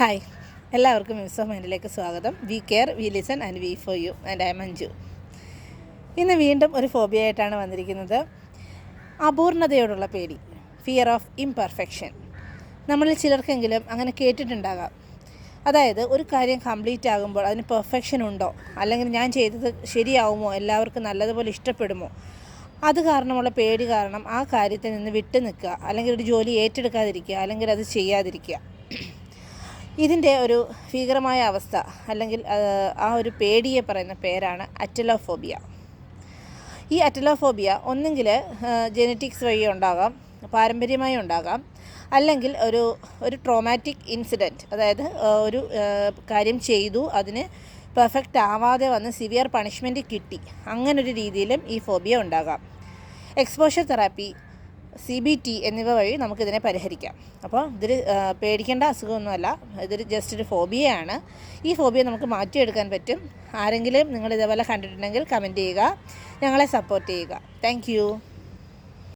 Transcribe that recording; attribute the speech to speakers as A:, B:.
A: Hi, എല്ലാവർക്കും muse of മൈൻഡിലേക്ക് സ്വാഗതം. We care, we listen and we for you. And I am Manju. ഇന്ന് വീണ്ടും ഒരു ഫോബിയ ആയിട്ടാണ് വന്നിരിക്കുന്നത്. അപൂർണതയോടുള്ള പേടി, ഫിയർ ഓഫ് ഇംപെർഫെക്ഷൻ. നമ്മളിൽ ചിലർക്കെങ്കിലും അങ്ങനെ കേട്ടിട്ടുണ്ടാകാം. അതായത് ഒരു കാര്യം കംപ്ലീറ്റ് ആകുമ്പോൾ അതിന് പെർഫെക്ഷൻ ഉണ്ടോ, അല്ലെങ്കിൽ ഞാൻ ചെയ്തത് ശരിയാവുമോ, എല്ലാവർക്കും നല്ലതുപോലെ ഇഷ്ടപ്പെടുമോ, അത് കാരണമുള്ള പേടി കാരണം ആ കാര്യത്തിൽ നിന്ന് വിട്ടു നിൽക്കുക, അല്ലെങ്കിൽ ഒരു ജോലി ഏറ്റെടുക്കാതിരിക്കുക, അല്ലെങ്കിൽ അത് ചെയ്യാതിരിക്കുക. ഇതിൻ്റെ ഒരു ഭീകരമായ അവസ്ഥ, അല്ലെങ്കിൽ ആ ഒരു പേടിയെ പറയുന്ന പേരാണ് അറ്റലോഫോബിയ. ഈ അറ്റലോഫോബിയ ഒന്നെങ്കിൽ ജെനറ്റിക്സ് വഴി ഉണ്ടാകാം, പാരമ്പര്യമായി ഉണ്ടാകാം, അല്ലെങ്കിൽ ഒരു ട്രോമാറ്റിക് ഇൻസിഡൻറ്റ്, അതായത് ഒരു കാര്യം ചെയ്തു, അതിന് പെർഫെക്റ്റ് ആവാതെ വന്ന് സിവിയർ പണിഷ്മെൻറ്റ് കിട്ടി, അങ്ങനൊരു രീതിയിലും ഈ ഫോബിയ ഉണ്ടാകാം. എക്സ്പോഷർ തെറാപ്പി, CBT എന്നിവ വഴി നമുക്കിതിനെ പരിഹരിക്കാം. അപ്പോൾ ഇതൊരു പേടിക്കേണ്ട അസുഖമൊന്നുമല്ല, ഇതൊരു ജസ്റ്റ് ഒരു ഫോബിയയാണ്. ഈ ഫോബിയ നമുക്ക് മാറ്റിയെടുക്കാൻ പറ്റും. ആരെങ്കിലും നിങ്ങൾ ഇതേപോലെ കണ്ടിട്ടുണ്ടെങ്കിൽ കമൻറ്റ് ചെയ്യുക, ഞങ്ങളെ സപ്പോർട്ട് ചെയ്യുക. താങ്ക്